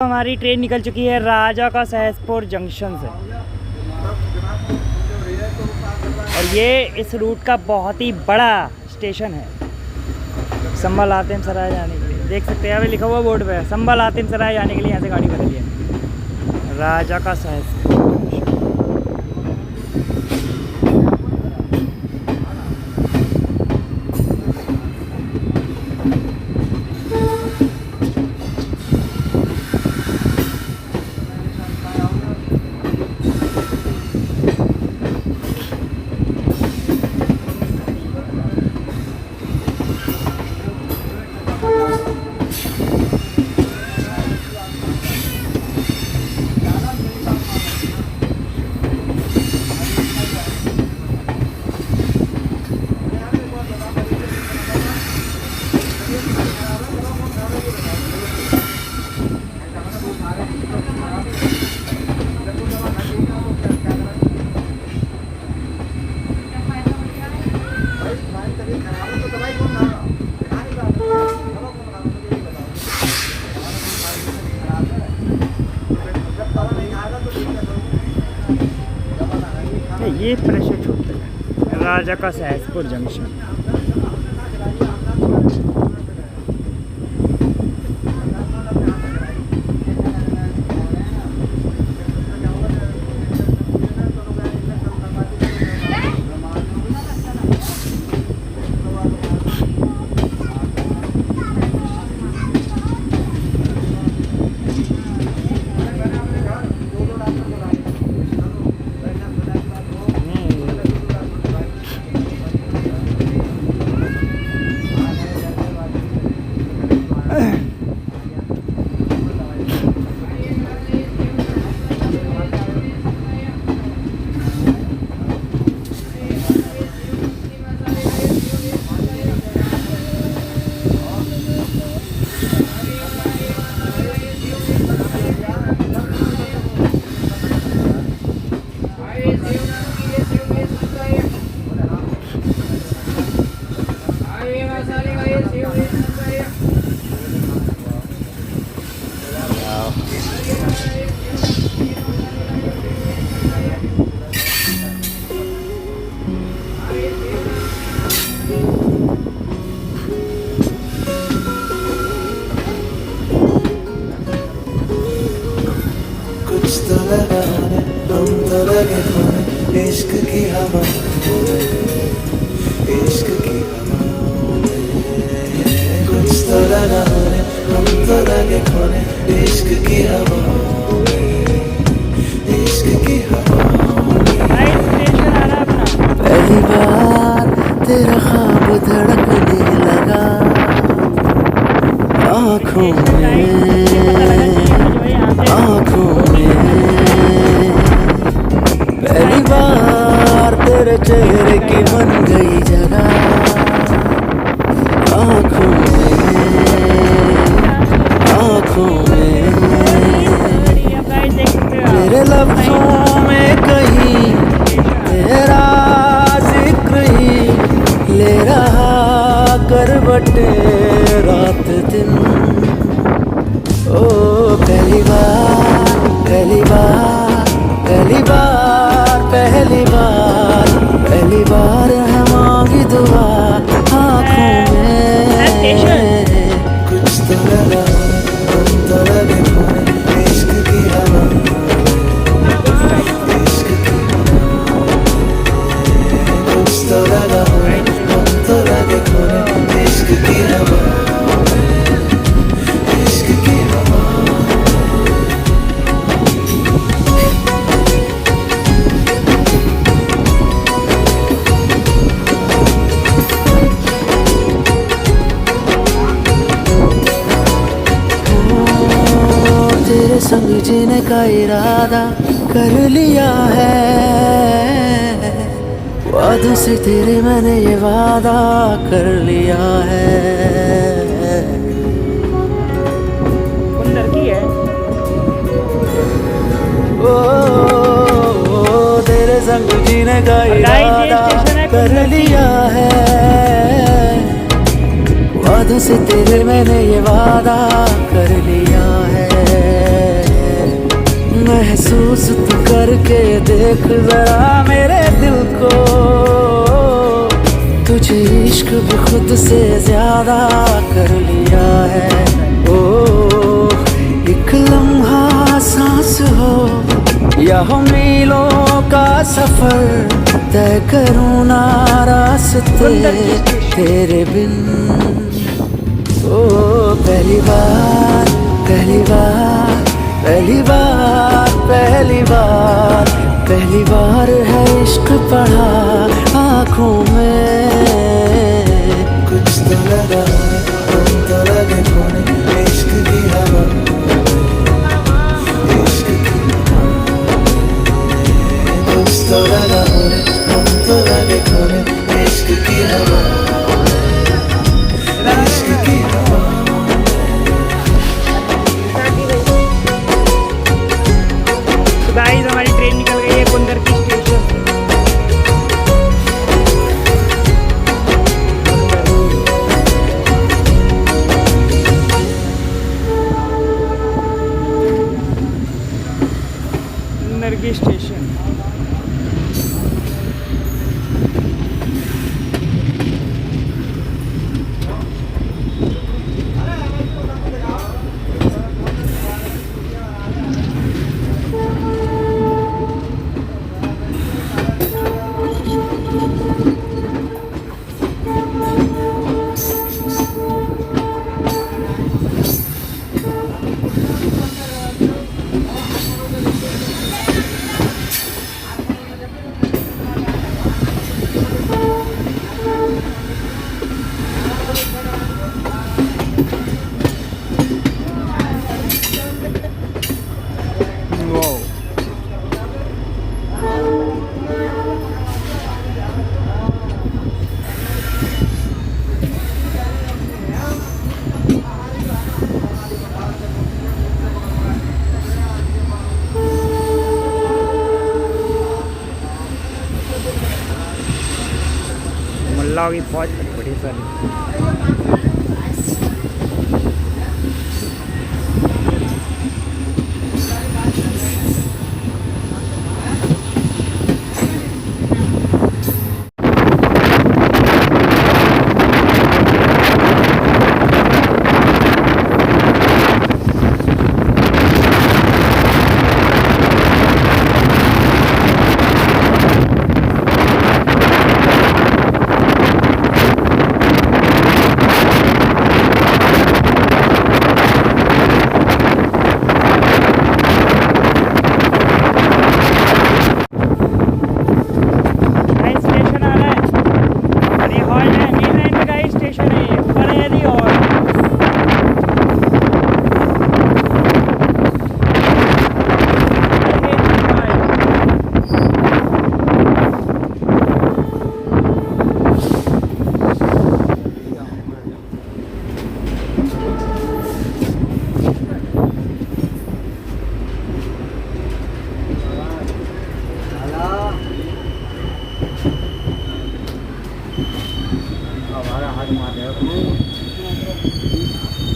हमारी ट्रेन निकल चुकी है राजा का सहसपुर जंक्शन से और ये इस रूट का बहुत ही बड़ा स्टेशन है संबल आतिम सराय जाने के लिए। देख सकते हैं अभी लिखा हुआ बोर्ड पे संबल आतिम सराय जाने के लिए यहाँ से गाड़ी बदली है राजा का सहसपुर। ये प्रेशर छूटता है राजा का सहसपुर जंक्शन। हम तो लगे खोने इश्क की हवा इश्क की हवा कुछ तो लगा होने हम तो लगे खोने इश्क की हवा इश्क की हवा। पहली बार तेरा ख्वाब धड़कने लगा आँखों में पहली बार तेरे चेहरे की बन गई जगह आँखों में तेरे लफ्जों में कहीं तेरा जिक्र ही ले रहा करवटे रात दिन। ओ पहली बार पहली बार पहली बार पहली बार पहली बार है मांगी दुआ आँखों में कुछ तो लगा हम तो लगे खोने इश्क की हवा इश्क की हवा कुछ तो लगा हम तो लगे खोने इश्क की हवा इश्क की हवा। संग जीने का इरादा कर लिया है वादों से तेरे मैंने ये वादा कर लिया है। कौन लड़की है? ओ तेरे संग जीने का इरादा कर लिया है वादों से तेरे मैंने ये वादा कर लिया है। महसूस तू करके देख जरा मेरे दिल को, तुझे इश्क भी खुद से ज्यादा कर लिया है। ओ एक लम्हा सांस हो या हो मीलों का सफर, तय करूँ ना रास्ते तेरे बिन। ओ पहली बार पहली बार पहली बार पहली बार पहली बार है इश्क पढ़ा आँखों में। कुछ तो लगा तुम तो लगे खोने इश्क की हवा, इश्क की कुछ तो लगा तुम तो लगे खोने इश्क की हवा, इश्क की हवा। तो गाइस हमारी ट्रेन निकल गई है कुंदर की स्टेशन से। कुंदर की स्टेशन मुल्ला की फौज बड़ी सारी।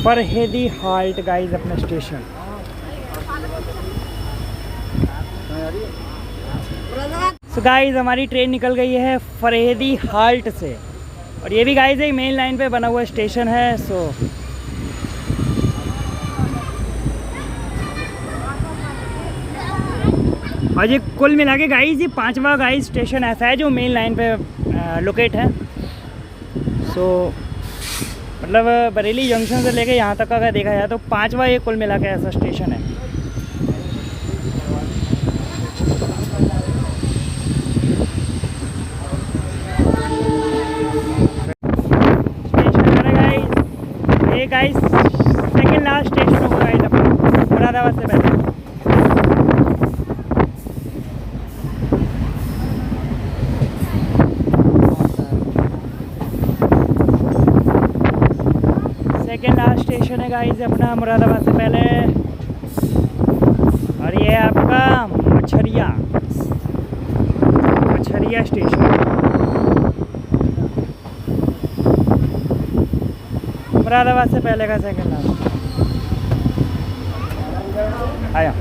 फरहेदी हाल्ट गाइस अपना स्टेशन। सो गाइस हमारी ट्रेन निकल गई है फरहेदी हाल्ट से, और ये भी गाइस एक मेन लाइन पे बना हुआ स्टेशन है। सो और ये कुल मिला के गाइस ये 5वां गाइस स्टेशन ऐसा है जो मेन लाइन पे लोकेट है। सो मतलब बरेली जंक्शन से लेके यहाँ तक का अगर देखा जाए तो 5वां ये कुल मिला के ऐसा स्टेशन है। स्टेशन है गाइस, ये गाइस सेकंड लास्ट स्टेशन होगा गाइस अपना मुरादाबाद से पहले। सेकेंड लास्ट स्टेशन है गाइस अपना मुरादाबाद से पहले, और ये है आपका मछरिया स्टेशन। मुरादाबाद से पहले का सेकेंड लास्ट आया।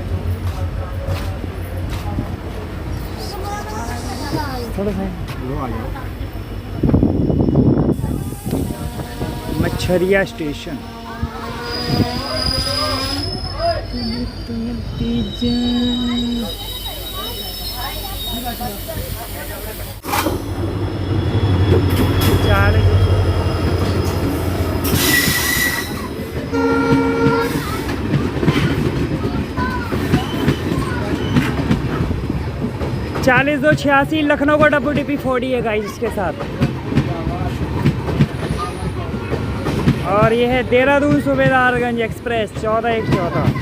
थोड़ा सा मच्छरिया स्टेशन। चालीस 286 लखनऊ का WDP40 है गाइस इसके साथ। और ये है Dehradun Subedarganj express 14-1-14।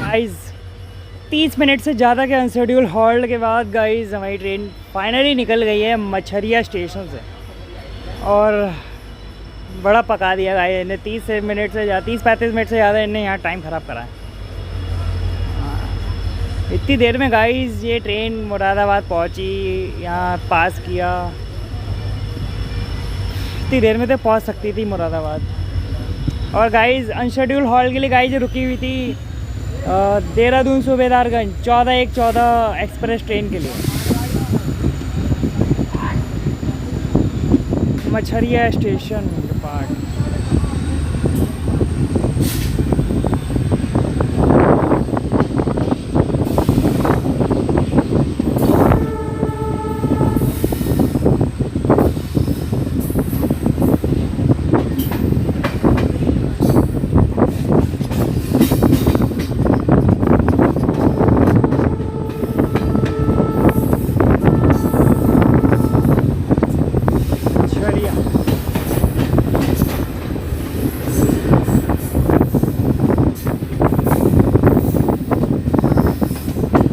Guys 30 minute से ज़्यादा के अनशेड्यूल हॉल्ट के बाद गाइस हमारी ट्रेन फाइनली निकल गई है मच्छरिया स्टेशन से। और बड़ा पका दिया गाइस इन्हें, 30-35 मिनट से ज़्यादा इन्हें यहाँ टाइम ख़राब करा है। इतनी देर में गाइस ये ट्रेन मुरादाबाद पहुंची, यहाँ पास किया। इतनी देर में तो पहुंच सकती थी मुरादाबाद। और गाइस अनशेड्यूल हॉल्ट के लिए गाइस रुकी हुई थी देहरादून सूबेदारगंज 14-1-14 एक्सप्रेस ट्रेन के लिए। मच्छरिया स्टेशन पार्ट।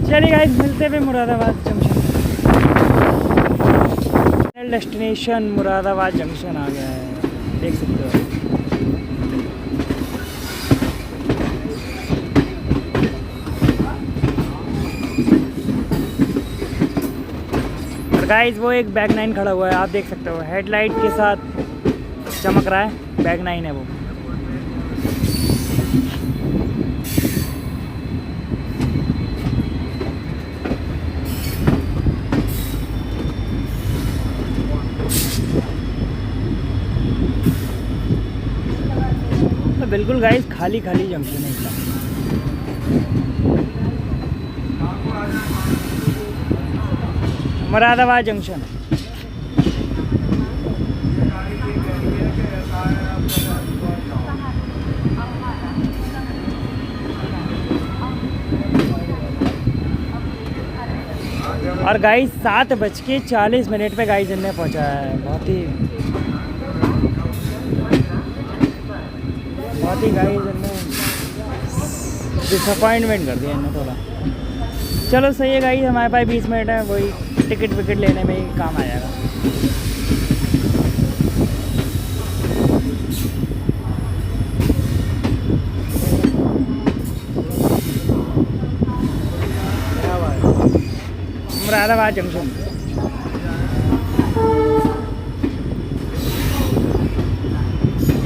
चलिए गाइस मिलते हुए Moradabad junction. Destination Moradabad junction आ गया है, देख सकते हो। और गाइस वो एक बैग 9 खड़ा हुआ है, आप देख सकते हो हेडलाइट के साथ चमक रहा है, बैग 9 है वो। बिल्कुल गाइस खाली खाली जंक्शन है इसका। मुरादाबाद जंक्शन। और गाइस 7:40 पे गाइस इनने पहुंचा है। बहुत ही गाइस इनने डिसअपॉइंटमेंट कर दिया इनने थोड़ा। चलो सही है गाइस, हमारे पास 20 मिनट है, वही टिकट विकेट लेने में ही काम आ जाएगा। मुरादाबाद जंक्शन।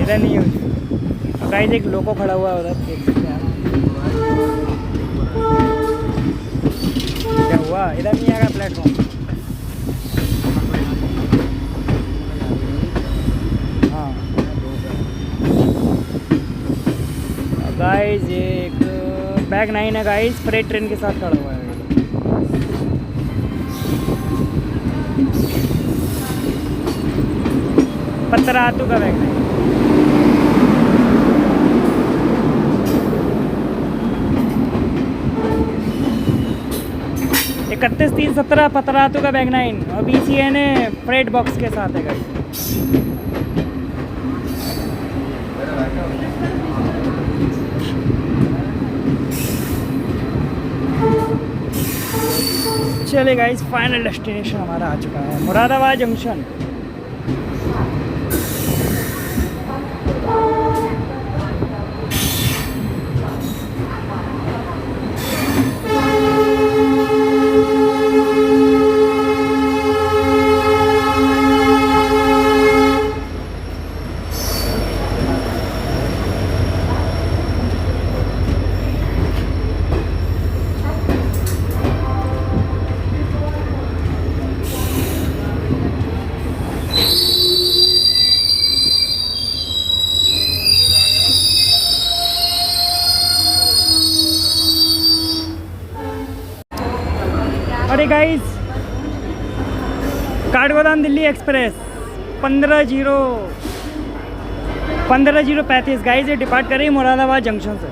इधर नहीं है गाइस, एक लोको खड़ा हुआ है उधर, देख सकते हैं आप। क्या हुआ, इधर नहीं आएगा प्लेटफॉर्म। हाँ गाइस ये एक बैग 9 है गाइस, फ्रेट ट्रेन के साथ खड़ा हुआ है। पत्तरातू का बैग 9। 31-3-17 पतरातू का बैग 9 और BCN फ्रेट बॉक्स के साथ है गाइस। चले गाइस फाइनल डेस्टिनेशन हमारा आ चुका है, मुरादाबाद जंक्शन। और ये guys Kathgodam Delhi express 15:35 guys, ये डिपार्ट कर रही है मुरादाबाद जंक्शन से।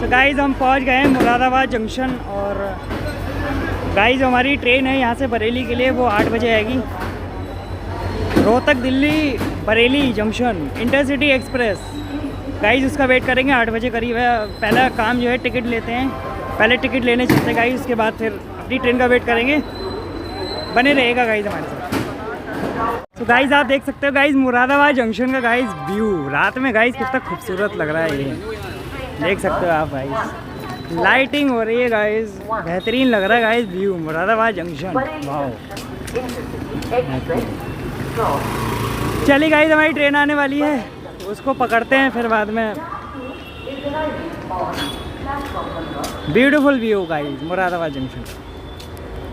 तो गाइस हम पहुंच गए हैं मुरादाबाद जंक्शन। और गाइस हमारी ट्रेन है यहाँ से बरेली के लिए, वो 8 बजे आएगी। Rohtak Delhi Bareilly junction intercity express guys, उसका वेट करेंगे 8 बजे करीब है। पहला काम जो है टिकट लेते हैं, पहले टिकट लेने चलते हैं गाइस, उसके बाद फिर अपनी ट्रेन का वेट करेंगे। बने रहेगा गाइस हमारे साथ। तो गाइस आप देख सकते हो गाइस मुरादाबाद जंक्शन का गाइस व्यू रात में गाइस कितना खूबसूरत लग रहा है। ये देख सकते हो आप गाइस, लाइटिंग हो रही है गाइस, बेहतरीन लग रहा है guys view Moradabad junction. Wow, चलिए गाइस हमारी ट्रेन आने वाली है, उसको पकड़ते हैं फिर बाद में। Beautiful view guys Moradabad junction.